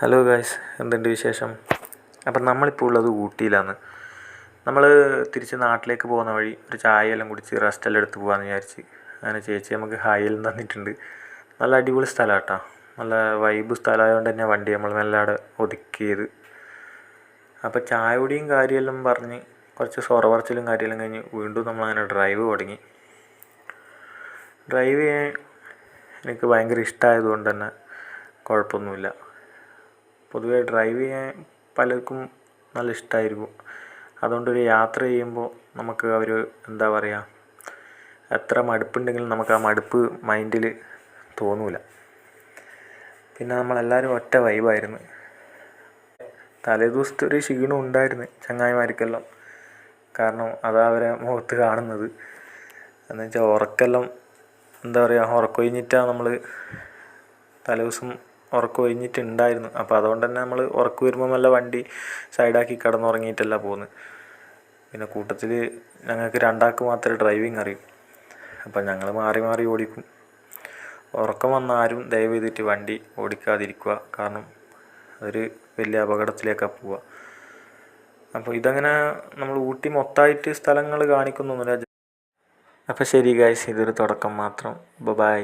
Hello guys, എന്തുണ്ട് വിശേഷം? അപ്പം നമ്മളിപ്പോൾ ഉള്ളത് ഊട്ടിയിലാണ്. നമ്മൾ തിരിച്ച് നാട്ടിലേക്ക് പോകുന്ന വഴി ഒരു ചായയെല്ലാം കുടിച്ച് റെസ്റ്റെല്ലാം എടുത്ത് പോകാമെന്ന് വിചാരിച്ച് അങ്ങനെ ചേച്ചി നമുക്ക് ഹായെല്ലാം തന്നിട്ടുണ്ട്. നല്ല അടിപൊളി സ്ഥലമാണ് കേട്ടോ. നല്ല വൈബ് സ്ഥലമായതുകൊണ്ട് തന്നെ വണ്ടി നമ്മൾ മെല്ലെ അവിടെ ഒതുക്കിയത്. അപ്പോൾ ചായ കുടിയും കാര്യമെല്ലാം പറഞ്ഞ് കുറച്ച് സൊറ പറച്ചിലും കാര്യമെല്ലാം കഴിഞ്ഞ് വീണ്ടും നമ്മളങ്ങനെ ഡ്രൈവ് തുടങ്ങി. ഡ്രൈവ് ചെയ്യാൻ എനിക്ക് ഭയങ്കര ഇഷ്ടമായതുകൊണ്ട് തന്നെ കുഴപ്പമൊന്നുമില്ല. പൊതുവേ ഡ്രൈവ് ചെയ്യാൻ പലർക്കും നല്ല ഇഷ്ടമായിരിക്കും. അതുകൊണ്ടൊരു യാത്ര ചെയ്യുമ്പോൾ നമുക്ക് എന്താ പറയുക, എത്ര മടുപ്പുണ്ടെങ്കിലും നമുക്ക് ആ മടുപ്പ് മൈൻഡിൽ തോന്നില്ല. പിന്നെ നമ്മളെല്ലാവരും ഒറ്റ വൈബായിരുന്നു. തലേദിവസത്തെ ഒരു ക്ഷീണം ഉണ്ടായിരുന്നു ചങ്ങായിമാർക്കെല്ലാം. കാരണം അതാ അവരെ മുഖത്ത് കാണുന്നത്. എന്ന് വെച്ചാൽ ഉറക്കെല്ലാം എന്താ പറയുക, ഉറക്കൊഴിഞ്ഞിട്ടാണ് നമ്മൾ തലേദിവസം ഉറക്കമൊഴിഞ്ഞിട്ടുണ്ടായിരുന്നു. അപ്പോൾ അതുകൊണ്ട് തന്നെ നമ്മൾ ഉറക്കം വരുമ്പോൾ നല്ല വണ്ടി സൈഡാക്കി കിടന്നുറങ്ങിയിട്ടല്ല പോകുന്നത്. പിന്നെ കൂട്ടത്തിൽ ഞങ്ങൾക്ക് രണ്ടാൾക്ക് മാത്രമേ ഡ്രൈവിങ് അറിയൂ. അപ്പോൾ ഞങ്ങൾ മാറി മാറി ഓടിക്കും. ഉറക്കം വന്ന ആരും ദയവ് ചെയ്തിട്ട് വണ്ടി ഓടിക്കാതിരിക്കുക. കാരണം അതൊരു വലിയ അപകടത്തിലേക്കാണ് പോവുക. അപ്പോൾ ഇതങ്ങനെ നമ്മൾ ഊട്ടി മൊത്തമായിട്ട് സ്ഥലങ്ങൾ കാണിക്കുന്നൊന്നുമില്ല. അപ്പോൾ ശരി ഗായ്സ്, ഇതൊരു തുടക്കം മാത്രം. ബൈ.